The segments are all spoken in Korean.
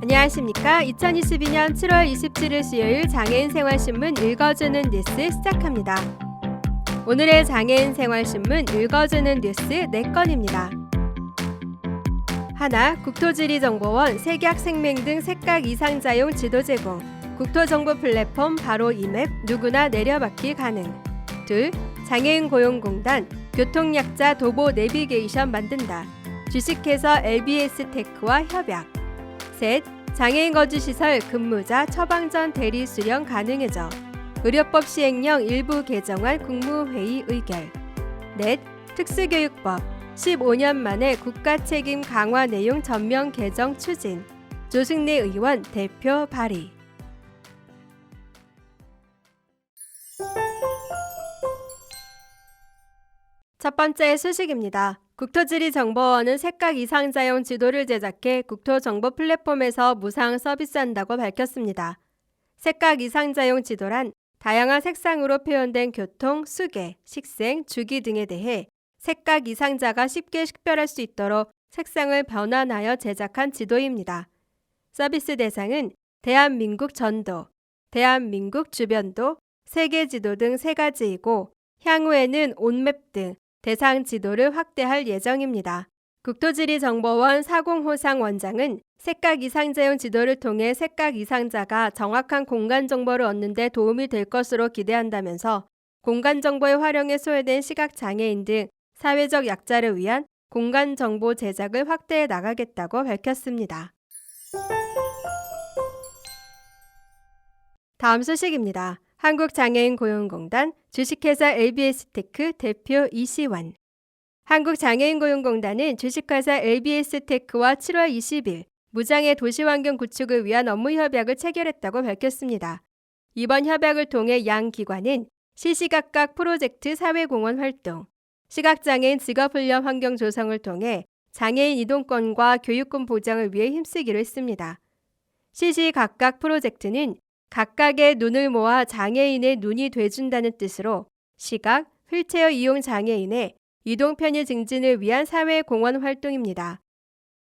안녕하십니까. 2022년 7월 27일 수요일 장애인 생활신문 읽어주는 뉴스 시작합니다. 오늘의 장애인 생활신문 읽어주는 뉴스 4건입니다. 하나, 국토지리정보원 색약생명 등 색각 이상자용 지도 제공. 국토정보 플랫폼 바로 이맵 누구나 내려받기 가능. 둘, 장애인 고용공단 교통약자 도보 내비게이션 만든다. 주식회사 LBS테크와 협약. 셋, 장애인 거주시설 근무자 처방전 대리 수령 가능해져. 의료법 시행령 일부 개정안 국무회의 의결. 넷, 특수교육법 15년 만에 국가책임 강화 내용 전면 개정 추진. 조승래 의원 대표 발의. 첫 번째 소식입니다. 국토지리정보원은 색각 이상자용 지도를 제작해 국토정보 플랫폼에서 무상 서비스한다고 밝혔습니다. 색각 이상자용 지도란 다양한 색상으로 표현된 교통, 수계, 식생, 주기 등에 대해 색각 이상자가 쉽게 식별할 수 있도록 색상을 변환하여 제작한 지도입니다. 서비스 대상은 대한민국 전도, 대한민국 주변도, 세계지도 등 3가지이고 향후에는 온맵 등 대상 지도를 확대할 예정입니다. 국토지리정보원 사공호상 원장은 색각 이상자용 지도를 통해 색각 이상자가 정확한 공간 정보를 얻는 데 도움이 될 것으로 기대한다면서 공간 정보의 활용에 소외된 시각장애인 등 사회적 약자를 위한 공간 정보 제작을 확대해 나가겠다고 밝혔습니다. 다음 소식입니다. 한국장애인 고용공단 주식회사 LBS테크 대표 이시환. 한국장애인 고용공단은 주식회사 LBS테크와 7월 20일 무장애 도시환경 구축을 위한 업무 협약을 체결했다고 밝혔습니다. 이번 협약을 통해 양 기관은 시시각각 프로젝트 사회공헌 활동, 시각장애인 직업훈련 환경 조성을 통해 장애인 이동권과 교육권 보장을 위해 힘쓰기로 했습니다. 시시각각 프로젝트는 각각의 눈을 모아 장애인의 눈이 돼준다는 뜻으로 시각, 휠체어 이용 장애인의 이동 편의 증진을 위한 사회공헌 활동입니다.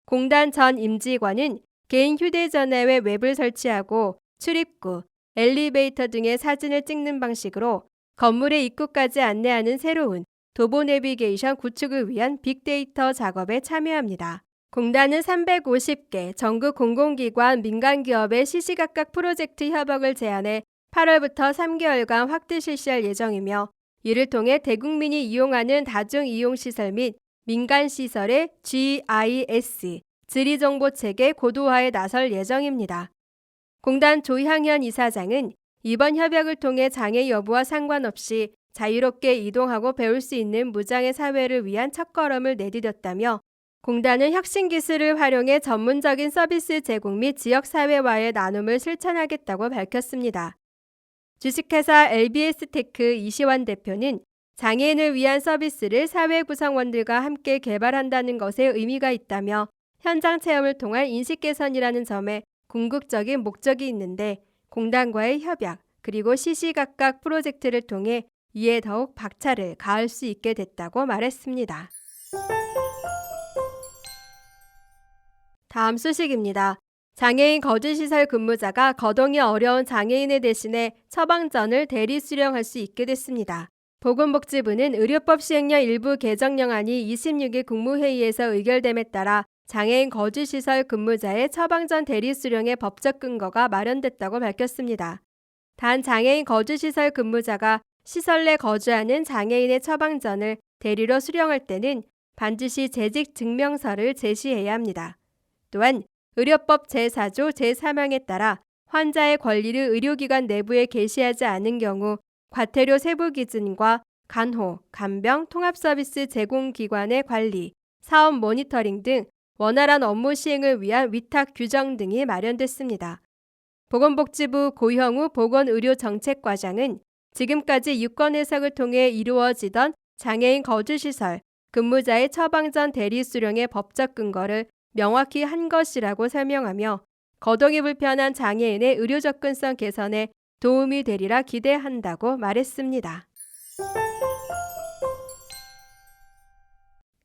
공단 전 임직원은 개인 휴대전화에 웹을 설치하고 출입구, 엘리베이터 등의 사진을 찍는 방식으로 건물의 입구까지 안내하는 새로운 도보 내비게이션 구축을 위한 빅데이터 작업에 참여합니다. 공단은 350개 전국 공공기관, 민간기업의 시시각각 프로젝트 협약을 제안해 8월부터 3개월간 확대 실시할 예정이며 이를 통해 대국민이 이용하는 다중이용시설 및 민간시설의 GIS, 지리정보체계 고도화에 나설 예정입니다. 공단 조향현 이사장은 이번 협약을 통해 장애 여부와 상관없이 자유롭게 이동하고 배울 수 있는 무장애 사회를 위한 첫걸음을 내디뎠다며 공단은 혁신기술을 활용해 전문적인 서비스 제공 및 지역사회와의 나눔을 실천하겠다고 밝혔습니다. 주식회사 LBS테크 이시환 대표는 장애인을 위한 서비스를 사회 구성원들과 함께 개발한다는 것에 의미가 있다며 현장 체험을 통한 인식 개선이라는 점에 궁극적인 목적이 있는데 공단과의 협약 그리고 시시각각 프로젝트를 통해 이에 더욱 박차를 가할 수 있게 됐다고 말했습니다. 다음 소식입니다. 장애인 거주시설 근무자가 거동이 어려운 장애인을 대신해 처방전을 대리 수령할 수 있게 됐습니다. 보건복지부는 의료법 시행령 일부 개정령안이 26일 국무회의에서 의결됨에 따라 장애인 거주시설 근무자의 처방전 대리 수령의 법적 근거가 마련됐다고 밝혔습니다. 단 장애인 거주시설 근무자가 시설 내 거주하는 장애인의 처방전을 대리로 수령할 때는 반드시 재직 증명서를 제시해야 합니다. 또한 의료법 제4조 제3항에 따라 환자의 권리를 의료기관 내부에 게시하지 않은 경우 과태료 세부 기준과 간호, 간병, 통합서비스 제공기관의 관리, 사업 모니터링 등 원활한 업무 시행을 위한 위탁 규정 등이 마련됐습니다. 보건복지부 고형우 보건의료정책과장은 지금까지 유권 해석을 통해 이루어지던 장애인 거주시설 근무자의 처방전 대리 수령의 법적 근거를 명확히 한 것이라고 설명하며 거동이 불편한 장애인의 의료 접근성 개선에 도움이 되리라 기대한다고 말했습니다.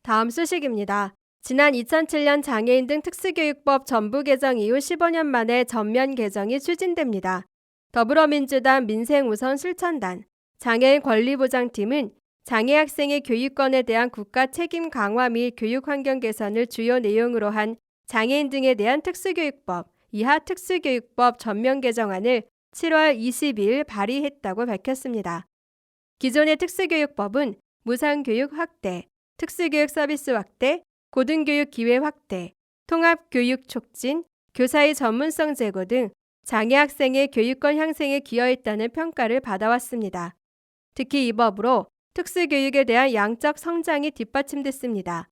다음 소식입니다. 지난 2007년 장애인 등 특수교육법 전부 개정 이후 15년 만에 전면 개정이 추진됩니다. 더불어민주당 민생우선 실천단, 장애인 권리보장팀은 장애 학생의 교육권에 대한 국가 책임 강화 및 교육 환경 개선을 주요 내용으로 한 장애인 등에 대한 특수교육법, 이하 특수교육법 전면 개정안을 7월 22일 발의했다고 밝혔습니다. 기존의 특수교육법은 무상교육 확대, 특수교육 서비스 확대, 고등교육 기회 확대, 통합교육 촉진, 교사의 전문성 제고 등 장애 학생의 교육권 향상에 기여했다는 평가를 받아왔습니다. 특히 이 법으로 특수교육에 대한 양적 성장이 뒷받침됐습니다.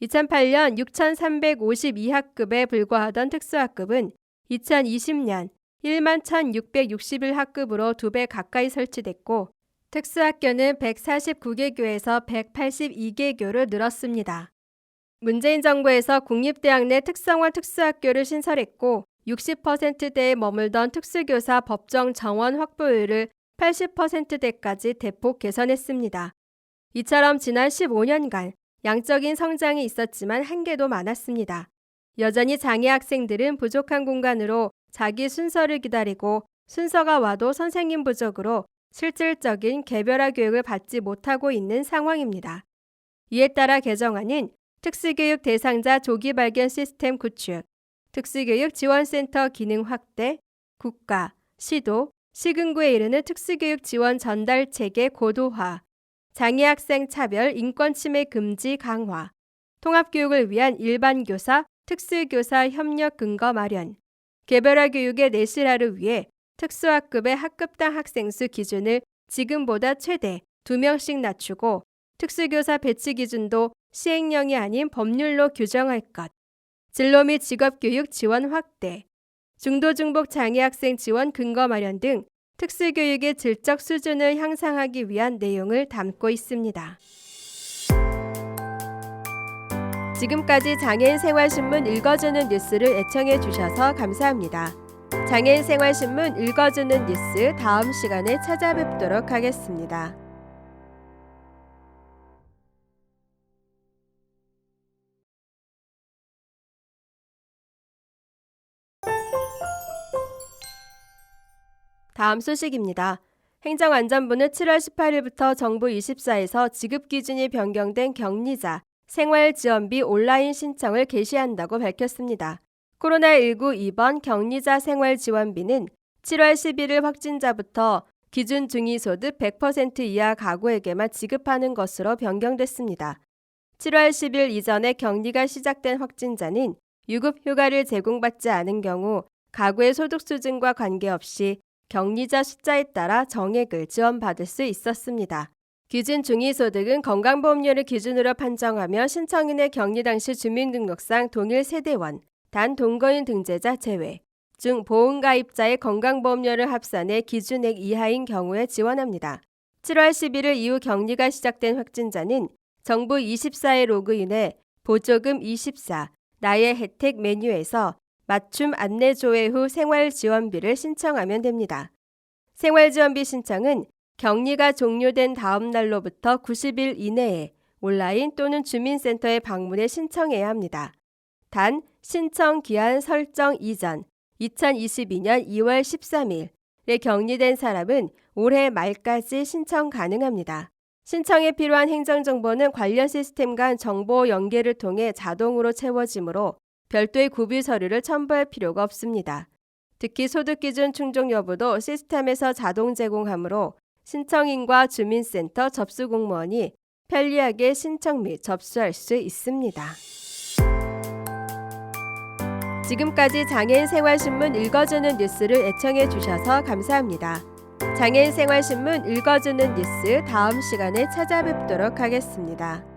2008년 6,352학급에 불과하던 특수학급은 2020년 11,661학급으로 2배 가까이 설치됐고 특수학교는 149개 교에서 182개 교로 늘었습니다. 문재인 정부에서 국립대학 내 특성화 특수학교를 신설했고 60%대에 머물던 특수교사 법정 정원 확보율을 80%대까지 대폭 개선했습니다. 이처럼 지난 15년간 양적인 성장이 있었지만 한계도 많았습니다. 여전히 장애 학생들은 부족한 공간으로 자기 순서를 기다리고 순서가 와도 선생님 부족으로 실질적인 개별화 교육을 받지 못하고 있는 상황입니다. 이에 따라 개정안은 특수교육 대상자 조기 발견 시스템 구축, 특수교육 지원센터 기능 확대, 국가, 시도, 시군구에 이르는 특수교육 지원 전달 체계 고도화, 장애 학생 차별 인권 침해 금지 강화, 통합교육을 위한 일반 교사, 특수교사 협력 근거 마련, 개별화 교육의 내실화를 위해 특수학급의 학급당 학생 수 기준을 지금보다 최대 2명씩 낮추고 특수교사 배치 기준도 시행령이 아닌 법률로 규정할 것, 진로 및 직업교육 지원 확대, 중도중복 장애 학생 지원 근거 마련 등 특수교육의 질적 수준을 향상하기 위한 내용을 담고 있습니다. 지금까지 장애인 생활신문 읽어주는 뉴스를 애청해 주셔서 감사합니다. 장애인 생활신문 읽어주는 뉴스 다음 시간에 찾아뵙도록 하겠습니다. 다음 소식입니다. 행정안전부는 7월 18일부터 정부 24에서 지급 기준이 변경된 격리자, 생활지원비 온라인 신청을 개시한다고 밝혔습니다. 코로나19 입원 격리자 생활지원비는 7월 11일 확진자부터 기준 중위소득 100% 이하 가구에게만 지급하는 것으로 변경됐습니다. 7월 10일 이전에 격리가 시작된 확진자는 유급 휴가를 제공받지 않은 경우 가구의 소득 수준과 관계없이 격리자 숫자에 따라 정액을 지원받을 수 있었습니다. 기준 중위소득은 건강보험료를 기준으로 판정하며 신청인의 격리 당시 주민등록상 동일 세대원, 단 동거인 등재자 제외, 중 보험가입자의 건강보험료를 합산해 기준액 이하인 경우에 지원합니다. 7월 11일 이후 격리가 시작된 확진자는 정부 24에 로그인해 보조금 24, 나의 혜택 메뉴에서 맞춤 안내 조회 후 생활지원비를 신청하면 됩니다. 생활지원비 신청은 격리가 종료된 다음 날로부터 90일 이내에 온라인 또는 주민센터에 방문해 신청해야 합니다. 단 신청 기한 설정 이전 2022년 2월 13일에 격리된 사람은 올해 말까지 신청 가능합니다. 신청에 필요한 행정정보는 관련 시스템 간 정보 연계를 통해 자동으로 채워지므로 별도의 구비 서류를 첨부할 필요가 없습니다. 특히 소득기준 충족 여부도 시스템에서 자동 제공하므로 신청인과 주민센터 접수공무원이 편리하게 신청 및 접수할 수 있습니다. 지금까지 장애인 생활신문 읽어주는 뉴스를 애청해 주셔서 감사합니다. 장애인 생활신문 읽어주는 뉴스 다음 시간에 찾아뵙도록 하겠습니다.